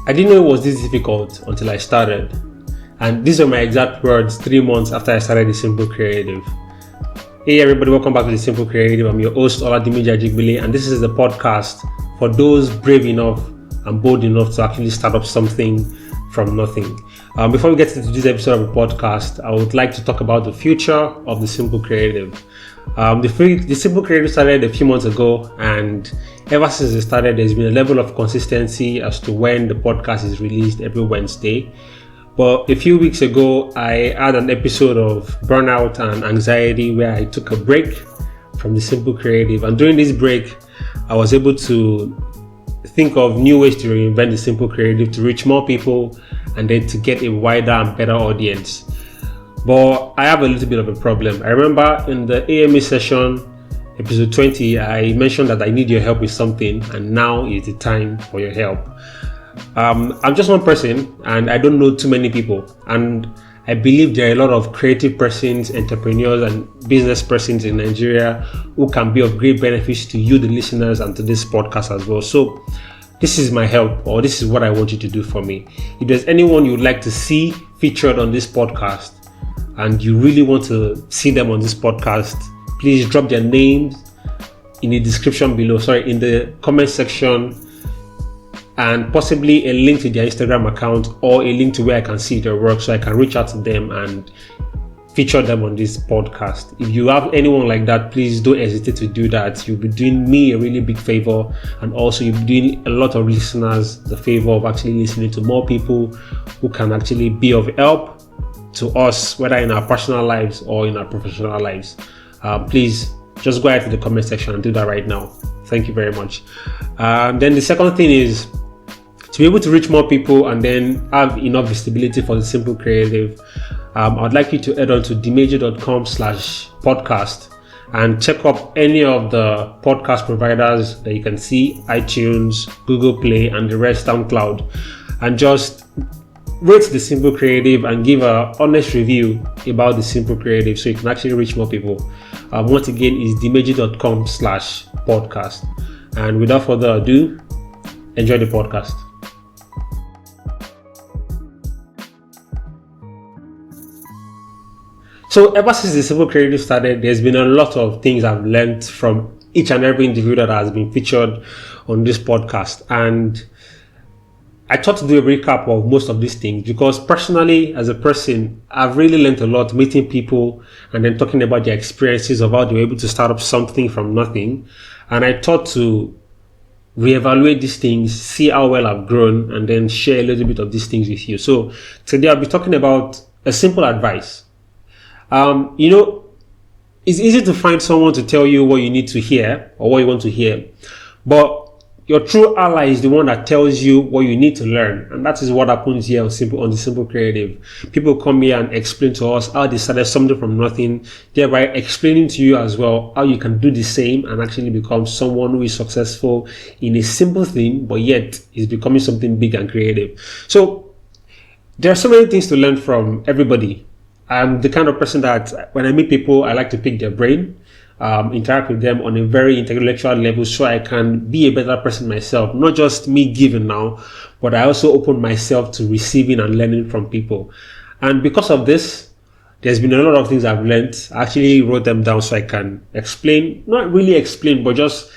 I didn't know it was this difficult until I started. And these are my exact words 3 months after I started The Simple Creative. Hey everybody, welcome back to The Simple Creative. I'm your host, Oladimeji Ajegbile, and this is the podcast for those brave enough and bold enough to actually start up something from nothing. Before we get into this episode of the podcast, I would like to talk about the future of The Simple Creative. The Simple Creative started a few months ago, and ever since it started, there's been a level of consistency as to when the podcast is released every Wednesday. But a few weeks ago, I had an episode of burnout and anxiety where I took a break from The Simple Creative. And during this break, I was able to think of new ways to reinvent The Simple Creative to reach more people and then to get a wider and better audience. But I have a little bit of a problem. I remember in the AMA session, episode 20, I mentioned that I need your help with something, and now is the time for your help. I'm just one person and I don't know too many people, and I believe there are a lot of creative persons, entrepreneurs and business persons in Nigeria who can be of great benefits to you, the listeners, and to this podcast as well. So this is my help, or this is what I want you to do for me. If there's anyone you would like to see featured on this podcast and you really want to see them on this podcast, please drop their names in the description below, in the comment section, and possibly a link to their Instagram account or a link to where I can see their work so I can reach out to them and feature them on this podcast. If you have anyone like that, please don't hesitate to do that. You'll be doing me a really big favor, and also you'll be doing a lot of listeners the favor of actually listening to more people who can actually be of help to us, whether in our personal lives or in our professional lives. Please just go ahead to the comment section and do that right now. Thank you very much. Then the second thing is to be able to reach more people and then have enough visibility for The Simple Creative. I'd like you to head on to dimeji.com/podcast and check up any of the podcast providers that you can see: iTunes, Google Play, and the rest, SoundCloud, and just rate The Simple Creative and give an honest review about The Simple Creative so you can actually reach more people. Once again, is dimeji.com/podcast. And without further ado, enjoy the podcast. So ever since The Simple Creative started, there's been a lot of things I've learned from each and every individual that has been featured on this podcast. And I thought to do a recap of most of these things because personally, as a person, I've really learned a lot meeting people and then talking about their experiences of how they were able to start up something from nothing. And I thought to reevaluate these things, see how well I've grown, and then share a little bit of these things with you. So today I'll be talking about a simple advice. It's easy to find someone to tell you what you need to hear or what you want to hear, but your true ally is the one that tells you what you need to learn. And that is what happens here on The Simple Creative. People come here and explain to us how they started something from nothing, thereby explaining to you as well how you can do the same and actually become someone who is successful in a simple thing, but yet is becoming something big and creative. So there are so many things to learn from everybody. I'm the kind of person that when I meet people, I like to pick their brain, interact with them on a very intellectual level so I can be a better person myself. Not just me giving now, but I also open myself to receiving and learning from people. And because of this, there's been a lot of things I've learned. I actually wrote them down so I can explain, not really explain, but just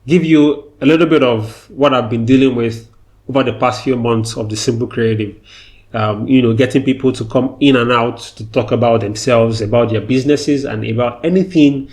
give you a little bit of what I've been dealing with over the past few months of The Simple Creative. Getting people to come in and out to talk about themselves, about their businesses, and about anything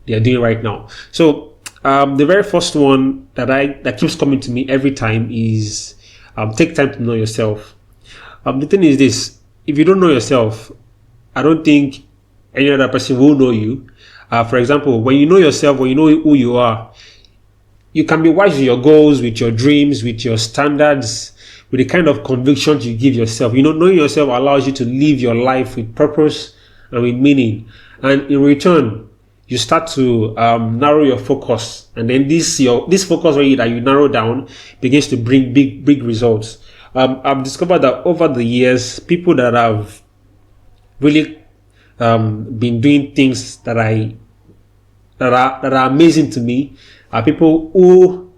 they're doing right now. So the very first one that keeps coming to me every time is take time to know yourself. The thing is this: if you don't know yourself, I don't think any other person will know you. For example, when you know yourself, when you know who you are, you can be wise with your goals, with your dreams, with your standards, with the kind of convictions you give yourself. Knowing yourself allows you to live your life with purpose and with meaning. And in return, you start to narrow your focus. And then this focus that you narrow down begins to bring big results. I've discovered that over the years, people that have really been doing things that are amazing to me are people who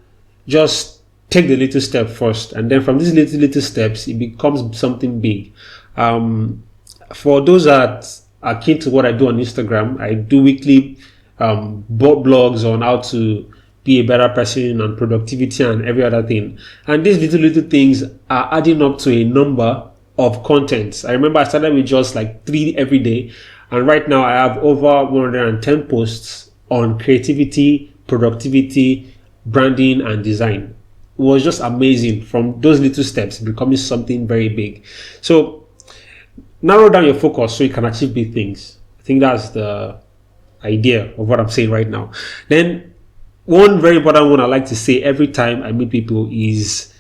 just take the little step first, and then from these little steps, it becomes something big. For those that are keen to what I do on Instagram, I do weekly blogs on how to be a better person and productivity and every other thing. And these little things are adding up to a number of contents. I remember I started with just like 3 every day, and right now I have over 110 posts on creativity, productivity, branding, and design. It was just amazing from those little steps becoming something very big. So narrow down your focus so you can achieve big things. I think that's the idea of what I'm saying right now. Then one very important one I like to say every time I meet people is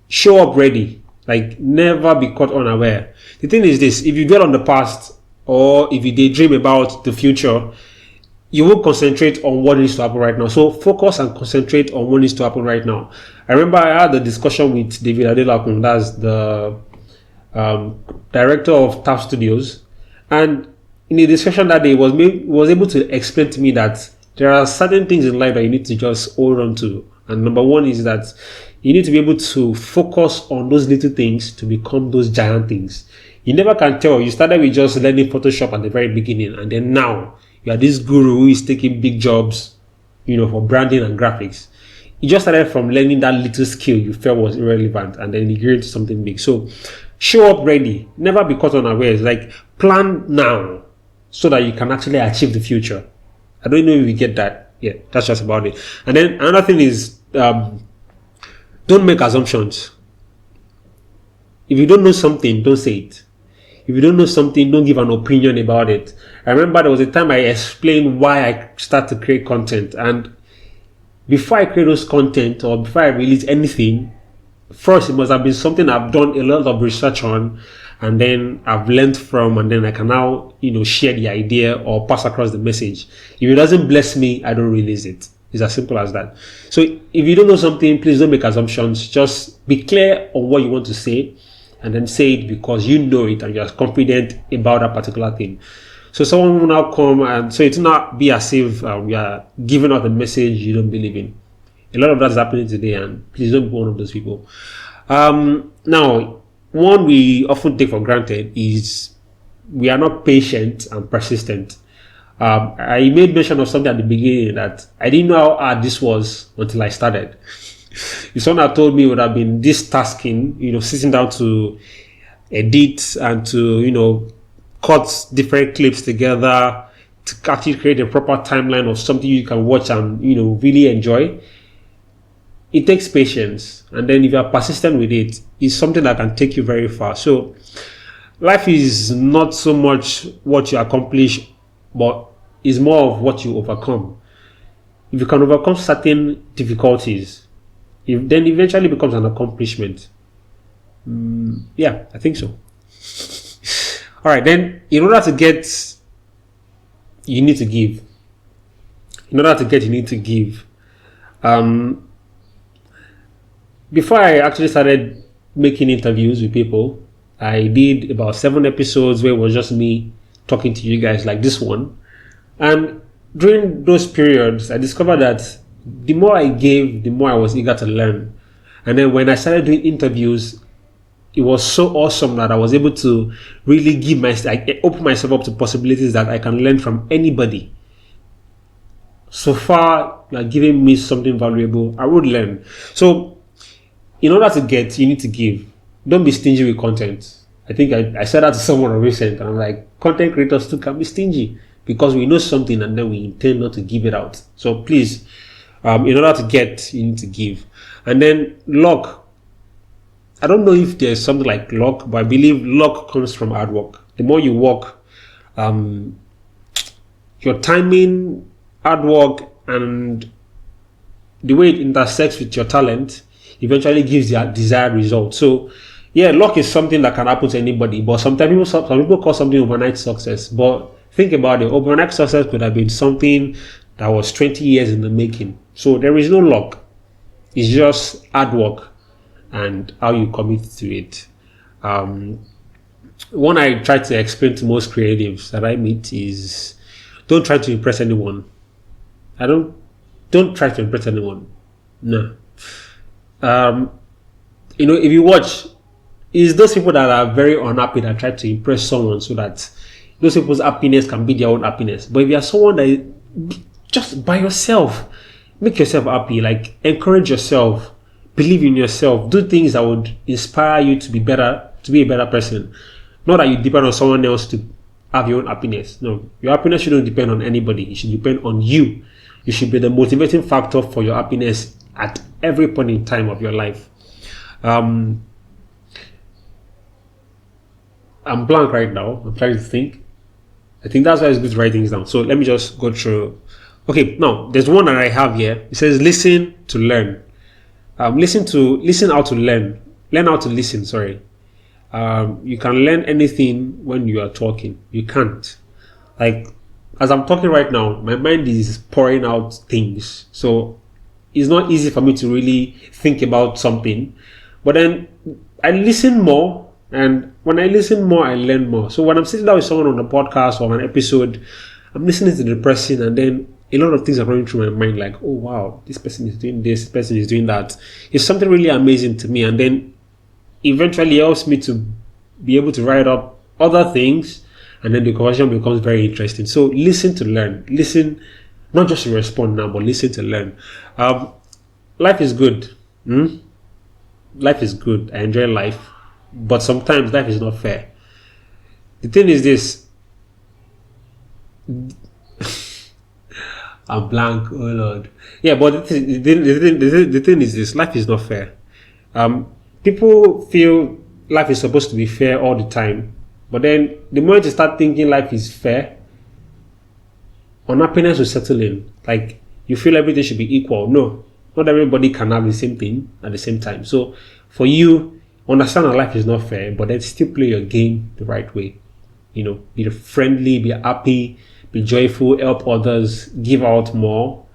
show up ready. Like, never be caught unaware. The thing is this: if you dwell on the past or if you daydream about the future, you won't concentrate on what needs to happen right now. So focus and concentrate on what needs to happen right now. I remember I had a discussion with David Adelakun, that's the director of TAP Studios, and in the discussion that day, he was able to explain to me that there are certain things in life that you need to just hold on to. And number one is that you need to be able to focus on those little things to become those giant things. You never can tell. You started with just learning Photoshop at the very beginning, and then now you are this guru who is taking big jobs, for branding and graphics. You just started from learning that little skill you felt was irrelevant, and then you grew into something big. So show up ready. Never be caught unawares. Like, plan now so that you can actually achieve the future. I don't know if you get that. Yeah, that's just about it. And then another thing is, don't make assumptions. If you don't know something, don't say it. If you don't know something, don't give an opinion about it. I remember there was a time I explained why I started to create content, and before I create those content or before I release anything, first it must have been something I've done a lot of research on, and then I've learned from, and then I can now share the idea or pass across the message. If it doesn't bless me, I don't release it. It's as simple as that. So if you don't know something, please don't make assumptions. Just be clear on what you want to say, and then say it because you know it and you're confident about that particular thing. So someone will now come, and so it will not be as if we are giving out a message you don't believe in. A lot of that is happening today, and please don't be one of those people. Now, one we often take for granted is we are not patient and persistent. I made mention of something at the beginning that I didn't know how hard this was until I started. If someone had told me it would have been this tasking, sitting down to edit and to, cut different clips together to actually create a proper timeline of something you can watch and, really enjoy. It takes patience. And then if you are persistent with it, it's something that can take you very far. So life is not so much what you accomplish, but is more of what you overcome. If you can overcome certain difficulties, then eventually becomes an accomplishment. Yeah, I think so. All right, then in order to get, you need to give. In order to get, you need to give. Before I actually started making interviews with people, I did about 7 episodes where it was just me talking to you guys like this one. And during those periods, I discovered that the more I gave, the more I was eager to learn. And then when I started doing interviews, it was so awesome that I was able to really open myself up to possibilities that I can learn from anybody. So far, you're giving me something valuable, I would learn. So in order to get, you need to give. Don't be stingy with content. I think I said that to someone recent, and I'm like, content creators too can be stingy because we know something and then we intend not to give it out. So please, in order to get, you need to give. And then luck. I don't know if there's something like luck, but I believe luck comes from hard work. The more you work, your timing, hard work, and the way it intersects with your talent eventually gives the desired result. So yeah, luck is something that can happen to anybody, but some people call something overnight success. But think about it, overnight success could have been something that was 20 years in the making. So there is no luck. It's just hard work and how you commit to it. One I try to explain to most creatives that I meet is, don't try to impress anyone. Don't try to impress anyone. No. If you watch, it's those people that are very unhappy that try to impress someone so that those people's happiness can be their own happiness. But if you are someone that just by yourself, make yourself happy, like encourage yourself, believe in yourself, do things that would inspire you to be better, to be a better person. Not that you depend on someone else to have your own happiness. No, your happiness shouldn't depend on anybody. It should depend on you. You should be the motivating factor for your happiness at every point in time of your life. I'm blank right now. I'm trying to think. I think that's why it's good to write things down. So let me just go through. Okay, now there's one that I have here. It says listen to learn. Listen how to learn. Learn how to listen, sorry. You can learn anything when you are talking. You can't. Like, as I'm talking right now, my mind is pouring out things. So it's not easy for me to really think about something. But then I listen more, and when I listen more, I learn more. So when I'm sitting down with someone on a podcast or an episode, I'm listening to the person, and then a lot of things are running through my mind, like, oh wow, this person is doing this person is doing that. It's something really amazing to me, and then eventually it helps me to be able to write up other things, and then the conversation becomes very interesting. So listen to learn. Listen, not just to respond now, but listen to learn. Life is good. Life is good. I enjoy life, but sometimes life is not fair. The thing is this. I'm blank. Oh Lord. Yeah, but the thing is this. Life is not fair. People feel life is supposed to be fair all the time, but then the moment you start thinking life is fair, unhappiness will settle in. Like, you feel everything should be equal. No, not everybody can have the same thing at the same time. So for you, understand that life is not fair, but then still play your game the right way. Be friendly, be happy, be joyful, help others, give out more,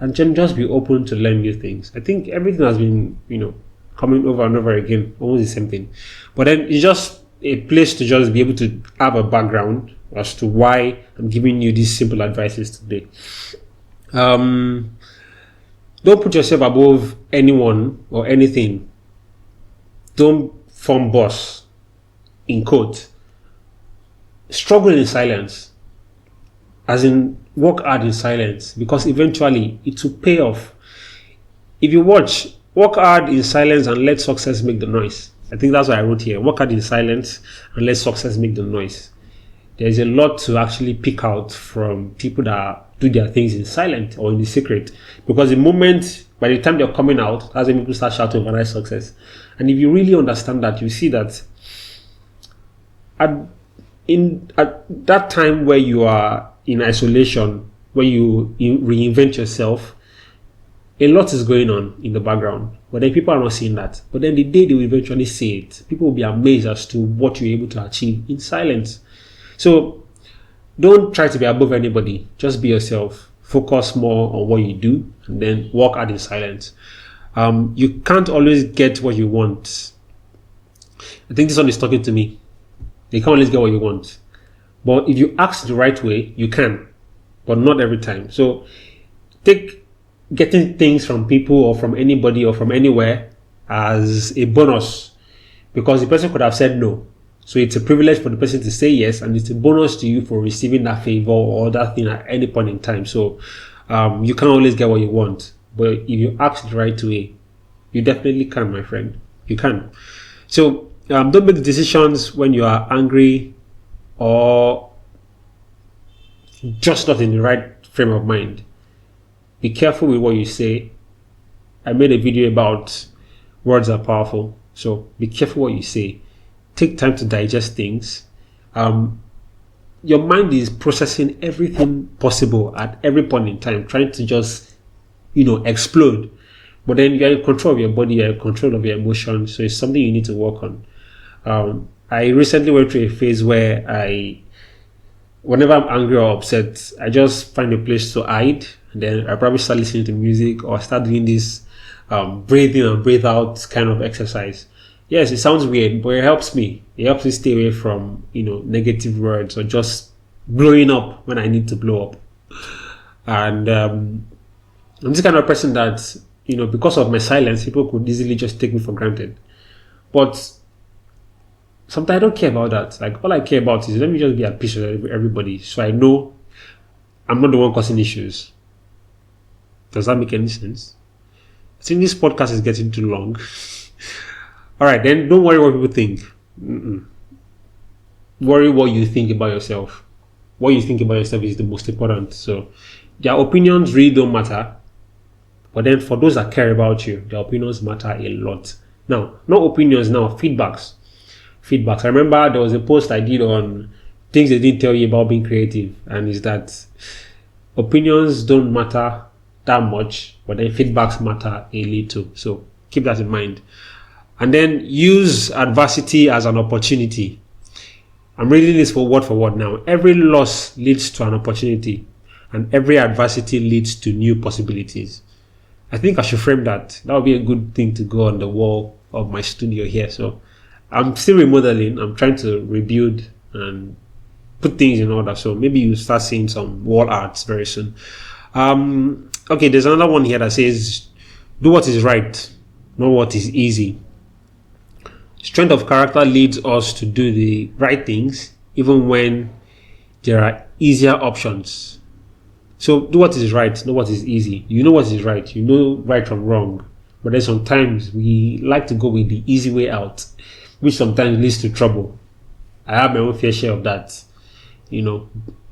and just be open to learn new things. I think everything has been, coming over and over again, almost the same thing. But then it's just a place to just be able to have a background as to why I'm giving you these simple advices today. Don't put yourself above anyone or anything. Don't form boss, in quote. Struggle in silence, as in work hard in silence, because eventually it will pay off. If you watch, work hard in silence and let success make the noise. I think that's what I wrote here. Work hard in silence and let success make the noise. There's a lot to actually pick out from people that do their things in silence or in the secret, because by the time they're coming out, that's when people start shouting overnight success. And if you really understand that, you see that at that time where you are in isolation, where you reinvent yourself, a lot is going on in the background, but then people are not seeing that. But then the day they will eventually see it, people will be amazed as to what you're able to achieve in silence. So don't try to be above anybody. Just be yourself. Focus more on what you do, and then work hard in silence. You can't always get what you want. I think this one is talking to me. You can't always get what you want. But if you ask the right way, you can. But not every time. So take getting things from people or from anybody or from anywhere as a bonus, because the person could have said no. So it's a privilege for the person to say yes, and it's a bonus to you for receiving that favor or that thing at any point in time. So you can't always get what you want. But if you ask the right way, you definitely can, my friend. You can. So don't make decisions when you are angry or just not in the right frame of mind. Be careful with what you say. I made a video about words are powerful. So be careful what you say. Take time to digest things. Your mind is processing everything possible at every point in time, trying to just, explode. But then you're in control of your body, you're in control of your emotions. So it's something you need to work on. I recently went through a phase where whenever I'm angry or upset, I just find a place to hide. And then I probably start listening to music or start doing this breathe in and breathe out kind of exercise. Yes, it sounds weird, but it helps me. It helps me stay away from, negative words or just blowing up when I need to blow up. And I'm this kind of person that because of my silence, people could easily just take me for granted. But sometimes I don't care about that. Like, all I care about is let me just be at peace with everybody, so I know I'm not the one causing issues. Does that make any sense? I think this podcast is getting too long. All right, then don't worry what people think. Worry what you think about yourself. What you think about yourself is the most important. So their opinions really don't matter. But then for those that care about you, their opinions matter a lot. Now, no opinions now, feedbacks. I remember there was a post I did on things they didn't tell you about being creative. And is that opinions don't matter that much, but then feedbacks matter a little. So keep that in mind. And then use adversity as an opportunity. I'm reading this for word now. Every loss leads to an opportunity, and every adversity leads to new possibilities. I think I should frame that. That would be a good thing to go on the wall of my studio here. So I'm still remodeling. I'm trying to rebuild and put things in order. So maybe you start seeing some wall arts very soon. Okay, there's another one here that says, do what is right, not what is easy. Strength of character leads us to do the right things, even when there are easier options. So do what is right, not what is easy. You know what is right. You know right from wrong. But then sometimes we like to go with the easy way out, which sometimes leads to trouble. I have my own fair share of that.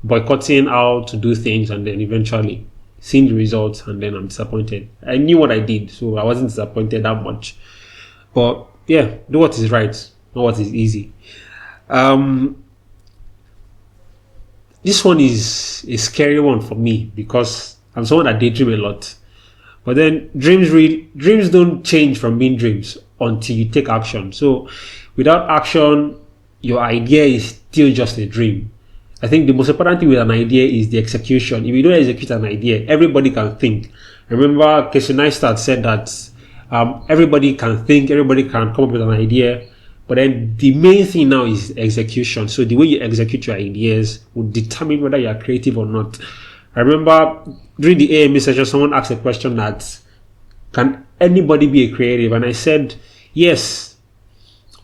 Boycotting how to do things and then eventually seeing the results and then I'm disappointed. I knew what I did, so I wasn't disappointed that much. But yeah, do what is right, not what is easy. This one is a scary one for me because I'm someone that daydream a lot. But then dreams don't change from being dreams until you take action. So without action, your idea is still just a dream. I think the most important thing with an idea is the execution. If you don't execute an idea, everybody can think. I remember Casey Neistat said that everybody can think, everybody can come up with an idea, but then the main thing now is execution. So the way you execute your ideas will determine whether you are creative or not. I remember during the AMA session, someone asked a question that, can anybody be a creative? And I said, yes,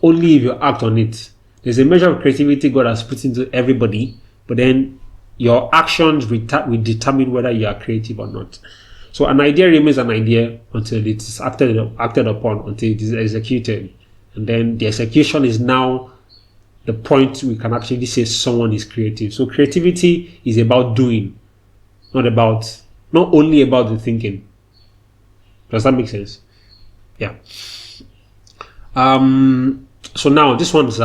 only if you act on it. There's a measure of creativity God has put into everybody, but then your actions will determine whether you are creative or not. So an idea remains an idea until it is acted upon, until it is executed. And then the execution is now the point we can actually say someone is creative. So creativity is about doing, not only about the thinking. Does that make sense? Yeah. So now this one's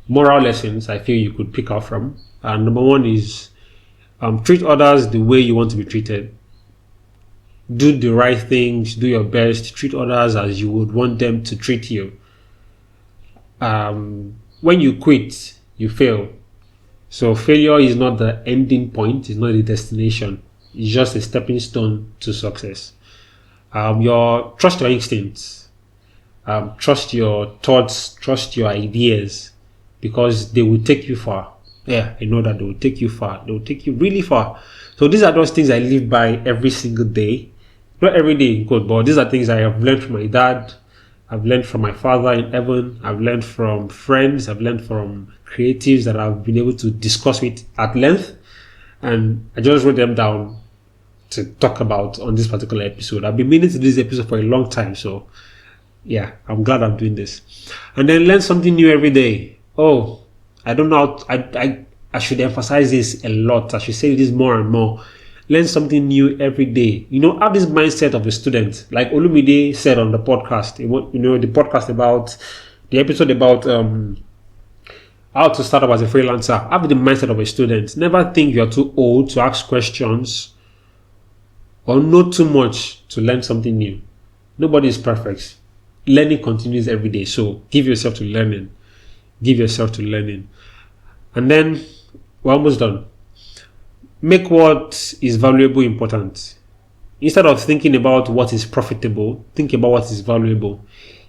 moral lessons I feel you could pick up from. Number one is treat others the way you want to be treated. Do the right things, do your best, treat others as you would want them to treat you. When you quit, you fail. So failure is not the ending point, it's not the destination. It's just a stepping stone to success. Trust your instincts. Trust your thoughts, trust your ideas, because they will take you far. Yeah, I know that they will take you far. They will take you really far. So these are those things I live by every single day. Not every day in code, but these are things I have learned from my dad. I've learned from my father in heaven. I've learned from friends. I've learned from creatives that I've been able to discuss with at length. And I just wrote them down to talk about on this particular episode. I've been meaning to do this episode for a long time. So yeah, I'm glad I'm doing this. And then learn something new every day. Oh, I don't know. I should emphasize this a lot. I should say this more and more. Learn something new every day. Have this mindset of a student. Like Olumide said on the podcast, the episode about how to start up as a freelancer. Have the mindset of a student. Never think you're too old to ask questions or know too much to learn something new. Nobody is perfect. Learning continues every day. So give yourself to learning. And then we're almost done. Make what is valuable important. Instead of thinking about what is profitable, think about what is valuable.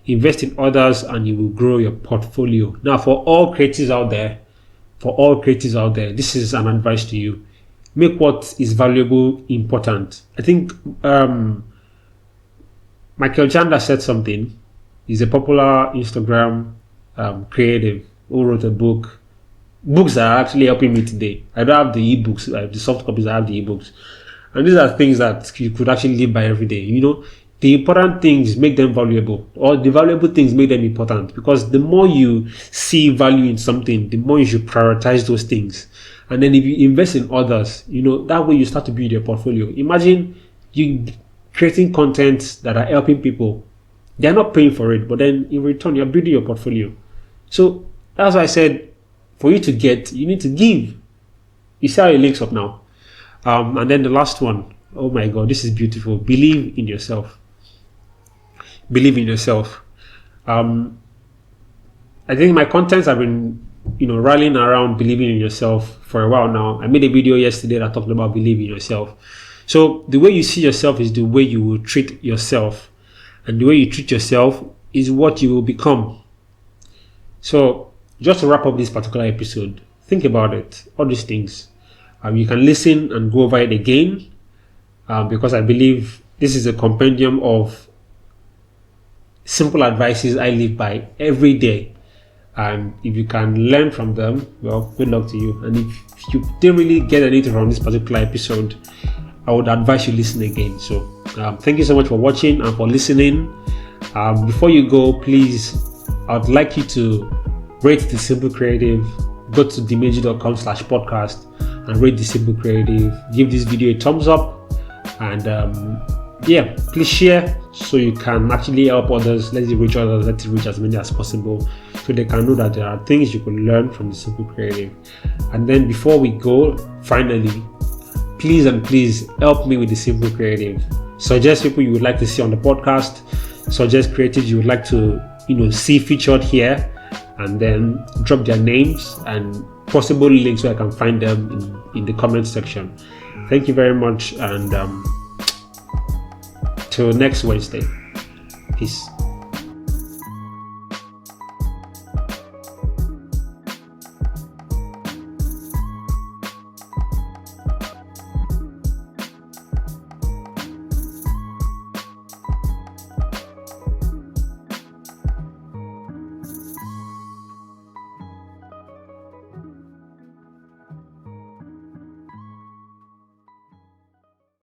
Invest in others and you will grow your portfolio. Now, for all creatives out there, this is an advice to you. Make what is valuable important. I think Michael Chandler said something. He's a popular Instagram creative who wrote a book. Books that are actually helping me today. I don't have the ebooks, I have the soft copies, I have the ebooks. And these are things that you could actually live by every day. You know, the important things make them valuable, or the valuable things make them important. Because the more you see value in something, the more you should prioritize those things. And then if you invest in others, you know, that way you start to build your portfolio. Imagine you creating content that are helping people. They're not paying for it, but then in return, you're building your portfolio. So that's why I said, for you to get, you need to give. You see how it links up now. And then the last one, oh my God, this is beautiful. Believe in yourself. Believe in yourself. I think my contents have been, rallying around believing in yourself for a while now. I made a video yesterday that talked about believing in yourself. So the way you see yourself is the way you will treat yourself. And the way you treat yourself is what you will become. So just to wrap up this particular episode, think about it, all these things. You can listen and go over it again because I believe this is a compendium of simple advices I live by every day. And if you can learn from them, well, good luck to you. And if you didn't really get anything from this particular episode, I would advise you listen again. So thank you so much for watching and for listening. Before you go, please, I would like you to rate The Simple Creative. Go to dimeji.com/podcast and rate The Simple Creative. Give this video a thumbs up, and please share so you can actually help others. Let it reach others. Let it reach as many as possible, so they can know that there are things you can learn from The Simple Creative. And then before we go, finally, please help me with The Simple Creative. Suggest people you would like to see on the podcast. Suggest creatives you would like to see featured here. And then drop their names and possible links so I can find them in the comment section. Thank you very much, and till next Wednesday. Peace.